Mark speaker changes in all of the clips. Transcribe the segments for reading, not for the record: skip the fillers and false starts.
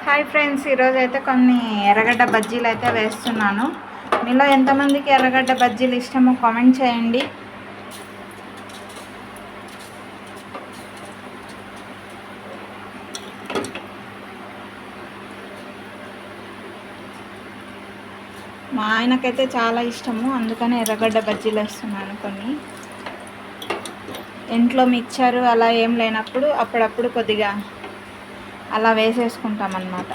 Speaker 1: Hi friends, ఈరోజు అయితే కొన్ని ఎర్రగడ్డ బజ్జీలు అయితే వేస్తున్నాను. మీలో ఎంతమందికి ఎర్రగడ్డ బజ్జీలు ఇష్టమో కామెంట్ చేయండి. మా ఆయనకైతే చాలా ఇష్టము, అందుకని ఎర్రగడ్డ బజ్జీలు వేస్తున్నాను. కొన్ని ఇంట్లో మిక్చరు అలా ఏం లేనప్పుడు అప్పుడప్పుడు కొద్దిగా అలా వేసేసుకుంటాం అన్నమాట.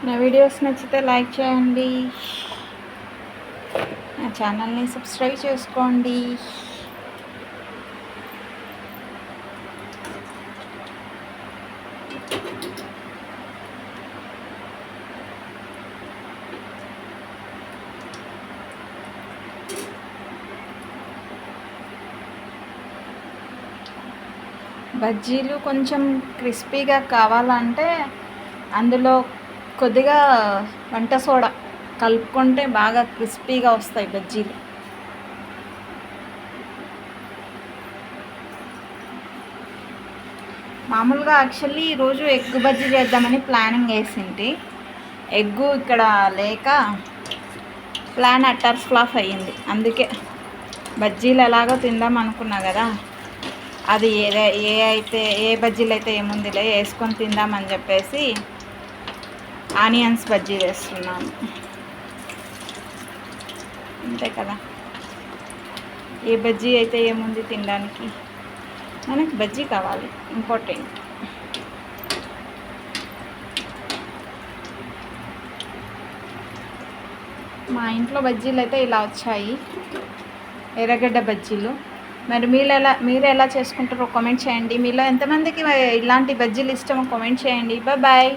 Speaker 1: నా వీడియోస్ నచ్చితే లైక్ చేయండి, నా ఛానల్ని సబ్స్క్రైబ్ చేసుకోండి. బజ్జీలు కొంచెం క్రిస్పీగా కావాలంటే అందులో కొద్దిగా వంట సోడా కలుపుకుంటే బాగా క్రిస్పీగా వస్తాయి బజ్జీలు. మామూలుగా యాక్చువల్లీ ఈరోజు ఎగ్ బజ్జీ చేద్దామని ప్లానింగ్ వేసింది. ఎగ్గు ఇక్కడ లేక ప్లాన్ అట్టర్ ఫ్లాప్ అయ్యింది. అందుకే బజ్జీలు ఎలాగో తిందాం అనుకున్నా కదా, అది ఏ బజ్జీలు అయితే ఏముందిలే వేసుకొని తిందామని చెప్పేసి ఆనియన్స్ బజ్జీ వేస్తున్నాను. అంతే కదా, ఏ బజ్జీ అయితే ఏముంది తినడానికి, మనకి బజ్జీ కావాలి ఇంపార్టెంట్. మా ఇంట్లో బజ్జీలు అయితే ఇలా వచ్చాయి, ఎర్రగడ్డ బజ్జీలు. మరి మీరు ఎలా చేసుకుంటారో కామెంట్ చేయండి. మీలో ఎంతమందికి ఇలాంటి బజ్జీలు ఇష్టమో కామెంట్ చేయండి. బాయ్.